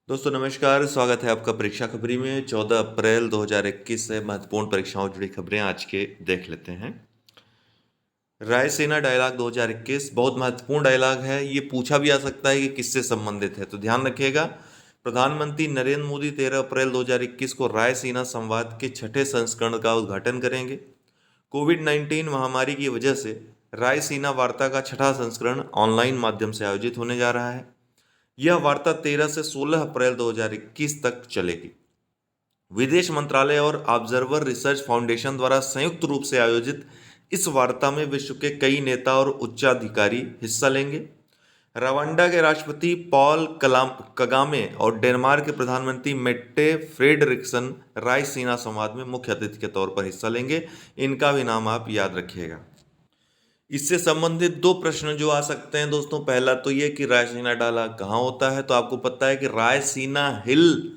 दोस्तों नमस्कार, स्वागत है आपका परीक्षा खबरी में। 14 अप्रैल 2021 से महत्वपूर्ण परीक्षाओं से जुड़ी खबरें आज के देख लेते हैं। रायसीना डायलॉग 2021 बहुत महत्वपूर्ण डायलॉग है। ये पूछा भी आ सकता है कि किससे संबंधित है, तो ध्यान रखिएगा। प्रधानमंत्री नरेंद्र मोदी 13 अप्रैल 2021 को रायसीना संवाद के छठे संस्करण का उद्घाटन करेंगे। कोविड-19 महामारी की वजह से रायसीना वार्ता का छठा संस्करण ऑनलाइन माध्यम से आयोजित होने जा रहा है। यह वार्ता 13 से 16 अप्रैल 2021 तक चलेगी। विदेश मंत्रालय और ऑब्जर्वर रिसर्च फाउंडेशन द्वारा संयुक्त रूप से आयोजित इस वार्ता में विश्व के कई नेता और उच्चाधिकारी हिस्सा लेंगे। रवांडा के राष्ट्रपति पॉल कगामे और डेनमार्क के प्रधानमंत्री मेट्टे फ्रेडरिक्सन रायसीना संवाद में मुख्य अतिथि के तौर पर हिस्सा लेंगे। इनका भी नाम आप याद रखिएगा। इससे संबंधित दो प्रश्न जो आ सकते हैं दोस्तों, पहला तो ये कि रायसीना डायलॉग कहाँ होता है। तो आपको पता है कि रायसीना हिल,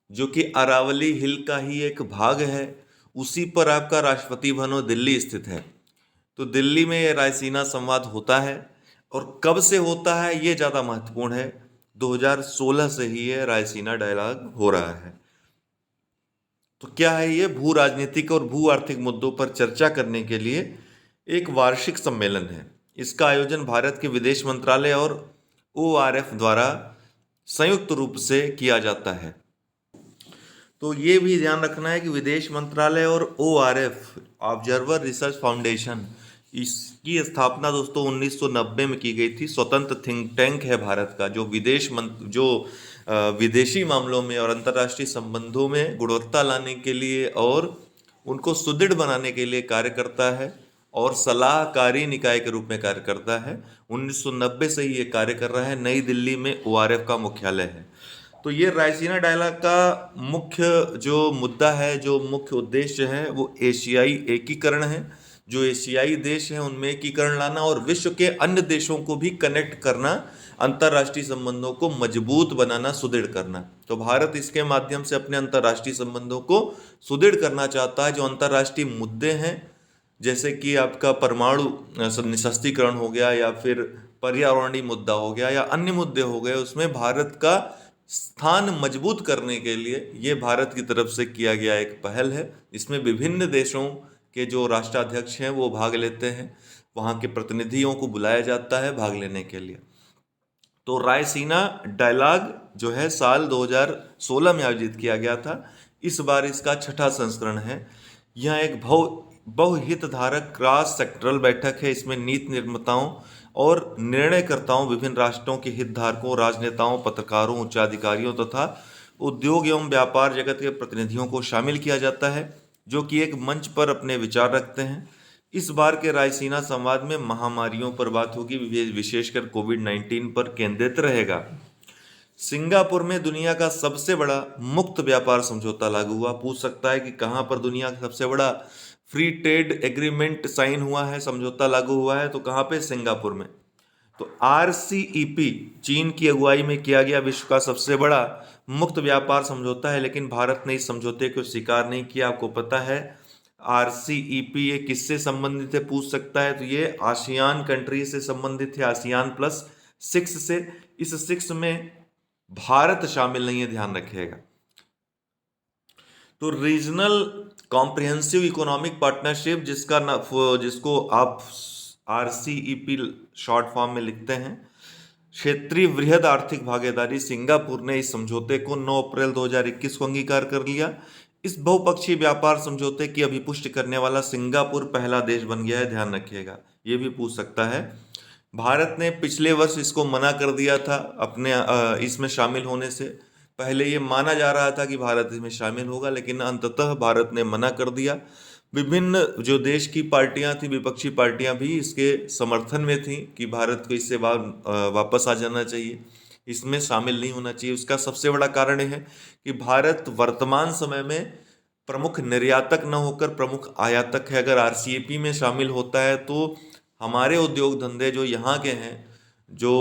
जो कि अरावली हिल का ही एक भाग है, उसी पर आपका राष्ट्रपति भवन दिल्ली स्थित है। तो दिल्ली में ये रायसीना संवाद होता है। और कब से होता है ये ज़्यादा महत्वपूर्ण है। 2016 से ही ये रायसीना डायलॉग हो रहा है। तो क्या है ये? भू राजनीतिक और भू आर्थिक मुद्दों पर चर्चा करने के लिए एक वार्षिक सम्मेलन है। इसका आयोजन भारत के विदेश मंत्रालय और ORF द्वारा संयुक्त रूप से किया जाता है। तो ये भी ध्यान रखना है कि विदेश मंत्रालय और ORF ऑब्जर्वर रिसर्च फाउंडेशन, इसकी स्थापना दोस्तों 1990 में की गई थी। स्वतंत्र थिंक टैंक है भारत का, जो विदेशी मामलों में और अंतर्राष्ट्रीय संबंधों में गुणवत्ता लाने के लिए और उनको सुदृढ़ बनाने के लिए कार्य करता है और सलाहकारी निकाय के रूप में कार्य करता है। 1990 से ही ये कार्य कर रहा है। नई दिल्ली में ORF का मुख्यालय है। तो ये रायसीना डायलॉग का मुख्य जो मुद्दा है, जो मुख्य उद्देश्य है, वो एशियाई एकीकरण है। जो एशियाई देश हैं उनमें एकीकरण लाना और विश्व के अन्य देशों को भी कनेक्ट करना, अंतर्राष्ट्रीय संबंधों को मजबूत बनाना, सुदृढ़ करना। तो भारत इसके माध्यम से अपने अंतर्राष्ट्रीय संबंधों को सुदृढ़ करना चाहता है। जो अंतर्राष्ट्रीय मुद्दे हैं, जैसे कि आपका परमाणु निशस्त्रीकरण हो गया, या फिर पर्यावरणीय मुद्दा हो गया, या अन्य मुद्दे हो गए, उसमें भारत का स्थान मजबूत करने के लिए ये भारत की तरफ से किया गया एक पहल है। इसमें विभिन्न देशों के जो राष्ट्राध्यक्ष हैं वो भाग लेते हैं। वहाँ के प्रतिनिधियों को बुलाया जाता है भाग लेने के लिए। तो रायसीना डायलॉग जो है साल 2016 में आयोजित किया गया था। इस बार इसका छठा संस्करण है। यह एक बहुहितधारक क्रॉस सेक्टरल बैठक है। इसमें नीति निर्माताओं और निर्णयकर्ताओं, विभिन्न राष्ट्रों के हितधारकों, राजनेताओं, पत्रकारों, उच्चाधिकारियों तथा उद्योग एवं व्यापार जगत के प्रतिनिधियों को शामिल किया जाता है, जो कि एक मंच पर अपने विचार रखते हैं। इस बार के रायसीना संवाद में महामारियों पर बात होगी, विशेषकर कोविड-19 पर केंद्रित रहेगा। सिंगापुर में दुनिया का सबसे बड़ा मुक्त व्यापार समझौता लागू हुआ। पूछ सकता है कि कहाँ पर दुनिया का सबसे बड़ा फ्री ट्रेड एग्रीमेंट साइन हुआ है, समझौता लागू हुआ है, तो कहाँ पे? सिंगापुर में। तो RCEP चीन की अगुवाई में किया गया विश्व का सबसे बड़ा मुक्त व्यापार समझौता है, लेकिन भारत ने इस समझौते को स्वीकार नहीं किया। आपको पता है RCEP ये किससे संबंधित है? पूछ सकता है। तो ये आसियान कंट्री से संबंधित है, ASEAN+6 से। इस 6 में भारत शामिल नहीं है, ध्यान रखिएगा। तो रीजनल कॉम्प्रिहेंसिव इकोनॉमिक पार्टनरशिप, जिसको आप RCEP शॉर्ट फॉर्म में लिखते हैं, क्षेत्रीय वृहद आर्थिक भागीदारी, सिंगापुर ने इस समझौते को 9 अप्रैल 2021 को अंगीकार कर लिया। इस बहुपक्षीय व्यापार समझौते की अभिपुष्टि करने वाला सिंगापुर पहला देश बन गया है, ध्यान रखिएगा। ये भी पूछ सकता है। भारत ने पिछले वर्ष इसको मना कर दिया था अपने इसमें शामिल होने से पहले। ये माना जा रहा था कि भारत इसमें शामिल होगा, लेकिन अंततः भारत ने मना कर दिया। विभिन्न जो देश की पार्टियां थी, विपक्षी पार्टियां भी इसके समर्थन में थी कि भारत को इससे वापस आ जाना चाहिए, इसमें शामिल नहीं होना चाहिए। उसका सबसे बड़ा कारण यह है कि भारत वर्तमान समय में प्रमुख निर्यातक न होकर प्रमुख आयातक है। अगर RCEP में शामिल होता है तो हमारे उद्योग धंधे जो यहाँ के हैं, जो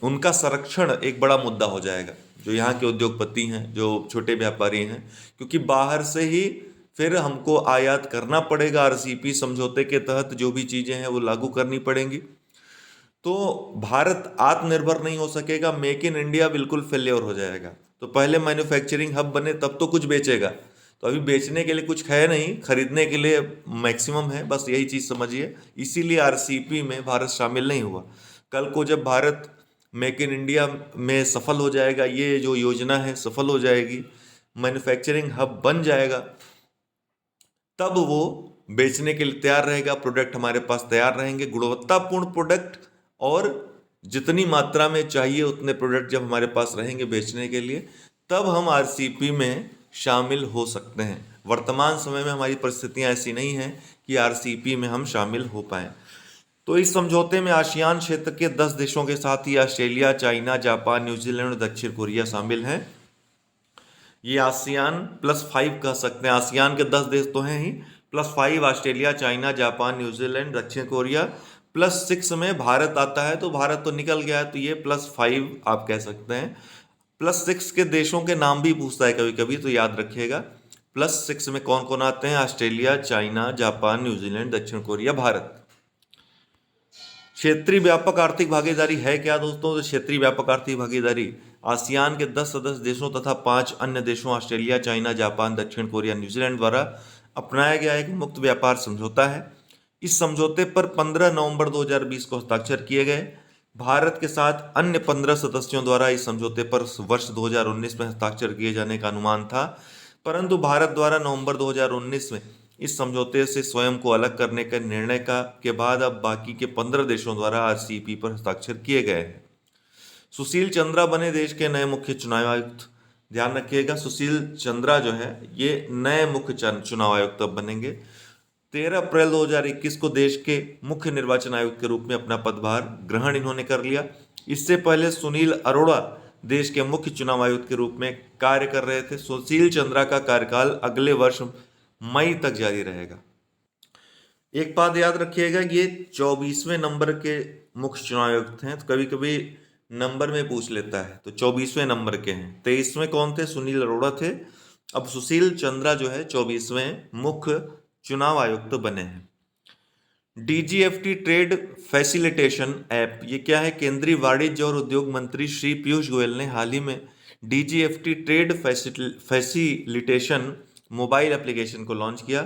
उनका संरक्षण एक बड़ा मुद्दा हो जाएगा। जो यहाँ के उद्योगपति हैं, जो छोटे व्यापारी हैं, क्योंकि बाहर से ही फिर हमको आयात करना पड़ेगा। RCEP समझौते के तहत जो भी चीज़ें हैं वो लागू करनी पड़ेंगी। तो भारत आत्मनिर्भर नहीं हो सकेगा, मेक इन इंडिया बिल्कुल फेल्योर हो जाएगा। तो पहले मैन्युफैक्चरिंग हब बने तब तो कुछ बेचेगा। तो अभी बेचने के लिए कुछ है नहीं, खरीदने के लिए मैक्सिमम है, बस यही चीज़ समझिए। इसीलिए आरसीईपी में भारत शामिल नहीं हुआ। कल को जब भारत मेक इन इंडिया में सफल हो जाएगा, ये जो योजना है सफल हो जाएगी, मैन्युफैक्चरिंग हब बन जाएगा, तब वो बेचने के लिए तैयार रहेगा। प्रोडक्ट हमारे पास तैयार रहेंगे, गुणवत्तापूर्ण प्रोडक्ट, और जितनी मात्रा में चाहिए उतने प्रोडक्ट जब हमारे पास रहेंगे बेचने के लिए, तब हम आरसीईपी में शामिल हो सकते हैं। वर्तमान समय में हमारी परिस्थितियां ऐसी नहीं हैं कि आरसीईपी में हम शामिल हो पाए। तो इस समझौते में आसियान क्षेत्र के 10 देशों के साथ ही ऑस्ट्रेलिया, चाइना, जापान, न्यूजीलैंड और दक्षिण कोरिया शामिल हैं। ये आसियान +5 कह सकते हैं। आसियान के 10 देश तो हैं ही, +5 ऑस्ट्रेलिया, चाइना, जापान, न्यूजीलैंड, दक्षिण कोरिया, +6 में भारत आता है। तो भारत तो निकल गया है, तो ये +5 आप कह सकते हैं। +6 के देशों के नाम भी पूछता है कभी कभी, तो याद रखिएगा +6 में कौन कौन आते हैं: ऑस्ट्रेलिया, चाइना, जापान, न्यूजीलैंड, दक्षिण कोरिया, भारत। क्षेत्रीय व्यापक आर्थिक भागीदारी है क्या दोस्तों? तो क्षेत्रीय व्यापक आर्थिक भागीदारी आसियान के 10 सदस्य देशों तथा 5 अन्य देशों ऑस्ट्रेलिया, चाइना, जापान, दक्षिण कोरिया, न्यूजीलैंड द्वारा अपनाया गया एक मुक्त व्यापार समझौता है। इस समझौते पर 15 नवंबर 2020 को हस्ताक्षर किए गए। भारत के साथ अन्य 15 सदस्यों द्वारा इस समझौते पर वर्ष 2019 में हस्ताक्षर किए जाने का अनुमान था, परंतु भारत द्वारा नवंबर 2019 में इस समझौते से स्वयं को अलग करने के निर्णय के बाद अब बाकी के 15 देशों द्वारा आरसीईपी पर हस्ताक्षर किए गए हैं। सुशील चंद्रा बने देश के नए मुख्य चुनाव आयुक्त। ध्यान रखिएगा, सुशील चंद्रा जो है ये नए मुख्य चुनाव आयुक्त अब बनेंगे। 13 अप्रैल 2021 को देश के मुख्य निर्वाचन आयुक्त के रूप में अपना पदभार ग्रहण इन्होंने कर लिया। इससे पहले सुनील अरोड़ा देश के मुख्य चुनाव आयुक्त के रूप में कार्य कर रहे थे। सुशील चंद्रा का कार्यकाल अगले वर्ष मई तक जारी रहेगा। एक बात याद रखिएगा, ये 24वें नंबर के मुख्य चुनाव आयुक्त हैं। तो कभी कभी नंबर में पूछ लेता है, तो 24वें नंबर के हैं। 23वें कौन थे? सुनील अरोड़ा थे। अब सुशील चंद्रा जो है 24वें मुख्य चुनाव आयुक्त बने हैं। डीजीएफटी ट्रेड फैसिलिटेशन ऐप, ये क्या है? केंद्रीय वाणिज्य और उद्योग मंत्री श्री पीयूष गोयल ने हाल ही में DGFT trade facilitation mobile application को लॉन्च किया।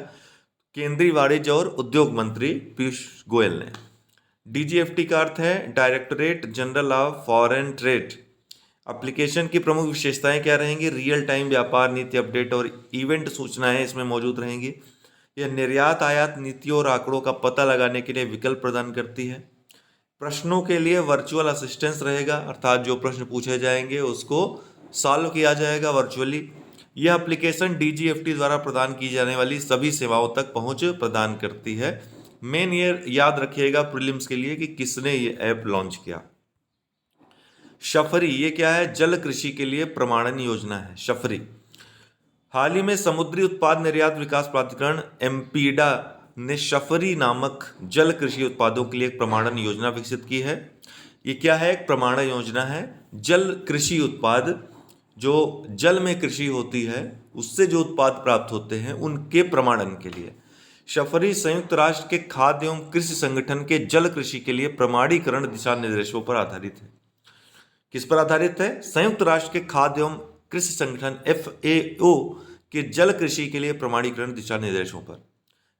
केंद्रीय वाणिज्य और उद्योग मंत्री पीयूष गोयल ने। डीजीएफटी का अर्थ है directorate general of foreign trade. Application की प्रमुख विशेषताएं क्या रहेंगी? रियल टाइम व्यापार नीति अपडेट और इवेंट सूचनाएं इसमें मौजूद रहेंगी। यह निर्यात आयात नीतियों और आंकड़ों का पता लगाने के लिए विकल्प प्रदान करती है। प्रश्नों के लिए वर्चुअल असिस्टेंस रहेगा, अर्थात जो प्रश्न पूछे जाएंगे उसको सॉल्व किया जाएगा वर्चुअली। यह एप्लीकेशन डीजीएफटी द्वारा प्रदान की जाने वाली सभी सेवाओं तक पहुंच प्रदान करती है। मेन ये याद रखिएगा प्रीलिम्स के लिए कि किसने ये ऐप लॉन्च किया। शफरी, ये क्या है? जल कृषि के लिए प्रमाणन योजना है शफरी। हाल ही में समुद्री उत्पाद निर्यात विकास प्राधिकरण एमपीडा ने शफरी नामक जल कृषि उत्पादों के लिए एक प्रमाणन योजना विकसित की है। ये क्या है? एक प्रमाणन योजना है। जल कृषि उत्पाद, जो जल में कृषि होती है उससे जो उत्पाद प्राप्त होते हैं उनके प्रमाणन के लिए। शफरी संयुक्त राष्ट्र के खाद्य एवं कृषि संगठन के जल कृषि के लिए प्रमाणीकरण दिशा निर्देशों पर आधारित है। किस पर आधारित है? संयुक्त राष्ट्र के खाद्य एवं कृषि संगठन FAO के जल कृषि के लिए प्रमाणीकरण दिशा निर्देशों पर।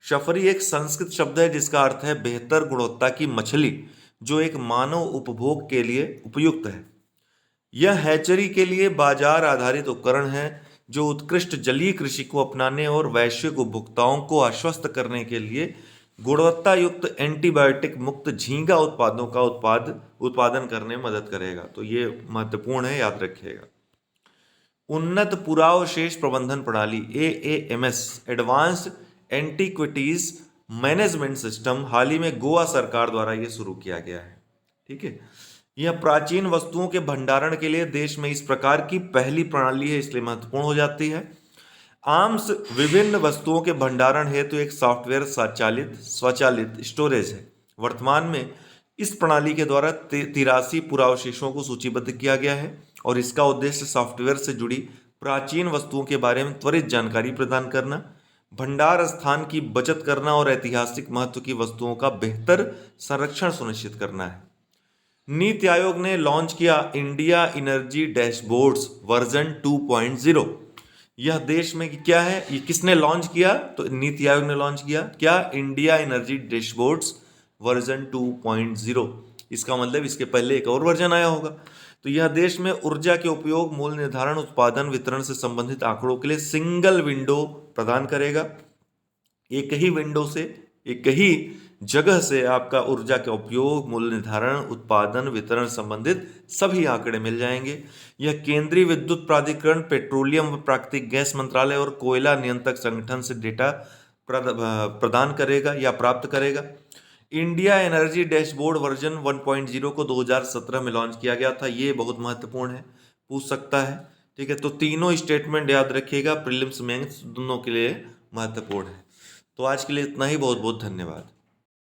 शफरी एक संस्कृत शब्द है जिसका अर्थ है बेहतर गुणवत्ता की मछली, जो एक मानव उपभोग के लिए उपयुक्त है। यह हैचरी के लिए बाजार आधारित उपकरण है जो उत्कृष्ट जलीय कृषि को अपनाने और वैश्विक उपभोक्ताओं को आश्वस्त करने के लिए गुणवत्ता युक्त एंटीबायोटिक मुक्त झींगा उत्पादों का उत्पादन करने में मदद करेगा। तो ये महत्वपूर्ण है, याद रखिएगा। उन्नत पुरावशेष प्रबंधन प्रणाली AAMS advanced antiquities management system हाल ही में गोवा सरकार द्वारा ये शुरू किया गया है। ठीक है, यह प्राचीन वस्तुओं के भंडारण के लिए देश में इस प्रकार की पहली प्रणाली है, इसलिए महत्वपूर्ण हो जाती है। आर्म्स विभिन्न वस्तुओं के भंडारण हेतु एक सॉफ्टवेयर स्वचालित स्टोरेज है। वर्तमान में इस प्रणाली के द्वारा 83 पुरावशेषों को सूचीबद्ध किया गया है और इसका उद्देश्य सॉफ्टवेयर से जुड़ी प्राचीन वस्तुओं के बारे में त्वरित जानकारी प्रदान करना, भंडार स्थान की बचत करना और ऐतिहासिक महत्व की वस्तुओं का बेहतर संरक्षण सुनिश्चित करना है। नीति आयोग ने लॉन्च किया इंडिया एनर्जी डैशबोर्ड्स वर्जन 2.0। यह देश में क्या है, ये किसने लॉन्च किया? तो नीति आयोग ने लॉन्च किया। क्या? India energy dashboards version 2.0। इसका मतलब इसके पहले एक और वर्जन आया होगा। तो यह देश में ऊर्जा के उपयोग, मूल्य निर्धारण, उत्पादन, वितरण से संबंधित आंकड़ों के लिए सिंगल विंडो प्रदान करेगा। एक ही विंडो से, एक ही जगह से आपका ऊर्जा का उपयोग, मूल्य निर्धारण, उत्पादन, वितरण संबंधित सभी आंकड़े मिल जाएंगे। यह केंद्रीय विद्युत प्राधिकरण, पेट्रोलियम व प्राकृतिक गैस मंत्रालय और कोयला नियंत्रक संगठन से डेटा प्रदान करेगा या प्राप्त करेगा। इंडिया एनर्जी डैशबोर्ड वर्जन 1.0 को 2017 में लॉन्च किया गया था। ये बहुत महत्वपूर्ण है, पूछ सकता है। ठीक है, तो तीनों स्टेटमेंट याद रखिएगा, प्रीलिम्स मेंस दोनों के लिए महत्वपूर्ण है। तो आज के लिए इतना ही, बहुत बहुत धन्यवाद।